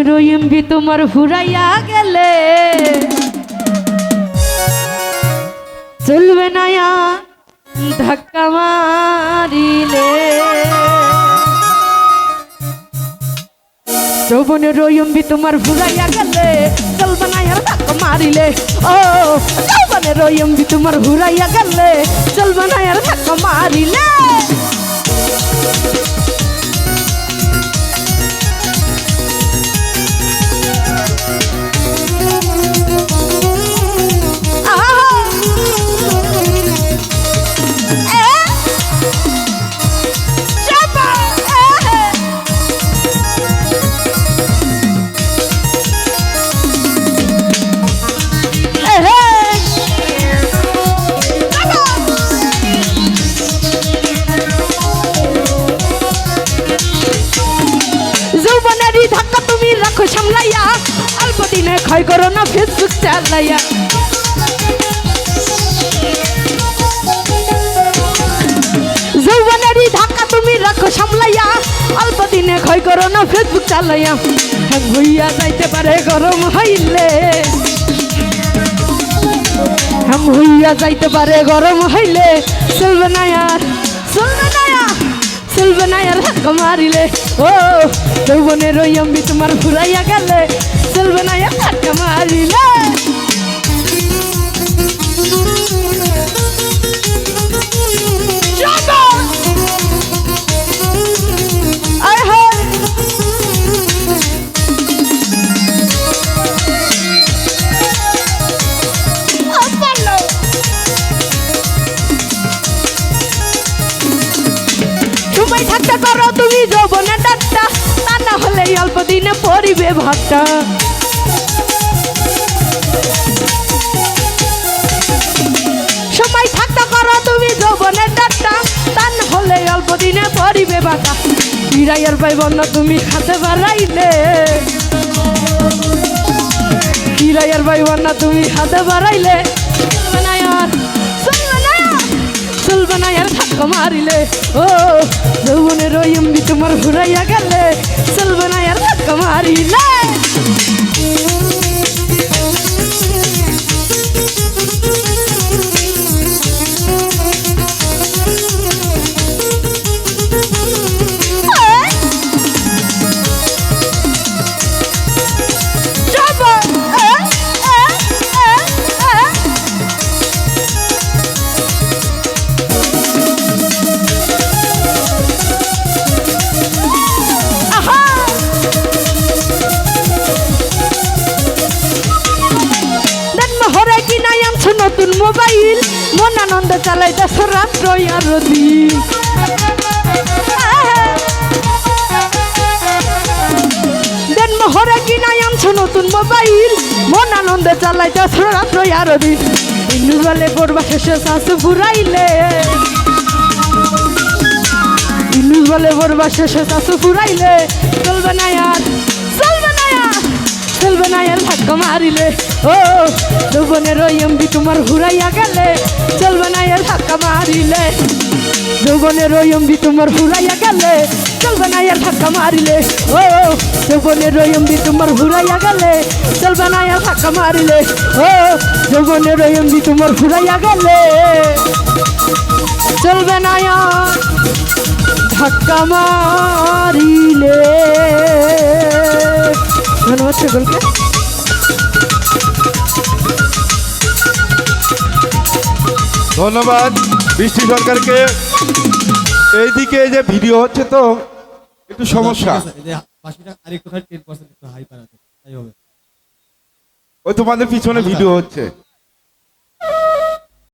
রইমবি তোমার ফুরাইয়া গেলে চলবে না ধাক্কা মারিলে যৌবনে রইমবি তোমার ফুরাইয়া গেলে চলবে না আর ধাক্কা মারিলে ও যৌবনে রইমবি তোমার ফুরাইয়া গেলে চলবে না আর ধাক্কা মারিলে সামলাইয়া অল্প দিনে ক্ষয় করো না ফেসবুক চালাইয়া যৌবনেরই ধাক্কা তুমি রাখো সামলাইয়া অল্প দিনে ক্ষয় করো না ফেসবুক চালাইয়া হ্যাং হইয়া যাইতে পারে গরম হইলে হ্যাং হইয়া যাইতে পারে গরম হইলে চলবে না আর চলবে না চলবে না আর ধাক্কা মারিলে ও যৌবনে রইমবি তোমার ফুরাইয়া গেলে চলবে না আর ধাক্কা মারিলে সময় থাকতে করো তুমি যৌবনে ডাক্তা তা না হলে অল্প দিনে পরিবে ভাবটা সময় থাকতে করো তুমি যৌবনে ডাক্তা তা না হলে অল্প দিনে পরিবে ভাটা ফিরাইয়ার পাইব না তুমি খাতে বাড়াইলে ফিরাইয়ার পাইব না তুমি খাতে বাড়াইলে চলবে না আর ধাক্কা মারিলে ও যৌবনে রইমবি তোমার ফুরাইয়া গেলে চলবে না আর ধাক্কা মারিলে নতুন মোবাইল মন আনন্দ চালাইতেছ রাত্র আর দিন দেন মোহরে কিনাই আনছো নতুন মোবাইল মন আনন্দ চালাইতেছ রাত্র আর দিন ইন্দুর বলে পড়বা শেষে শাশু ফুরাইলে ইন্দুর বলে পড়বা শেষে শাশু ফুরাইলে চলবে না আর চলবে না আর ধাক্কা মারিলে ও যৌবনে রইমবি তোমার ফুরাইয়া গেলে চলবে না আর ধাক্কা মারিলে যৌবনে রইমবি তোমার ফুরাইয়া গেলে চলবে না আর ধাক্কা মারিলে ও যৌবনে রইমবি তোমার ফুরাইয়া গেলে চলবে না আর ধাক্কা মারিলে ও যৌবনে রইমবি তোমার ফুরাইয়া গেলে চলবে না আর ধাক্কা মারিলে ধন্যবাদ সকলকে ধন্যবাদ বৃষ্টি সরকারকে। এইদিকে যে ভিডিও হচ্ছে তো একটু সমস্যা ওই তোমাদের পিছনে ভিডিও হচ্ছে।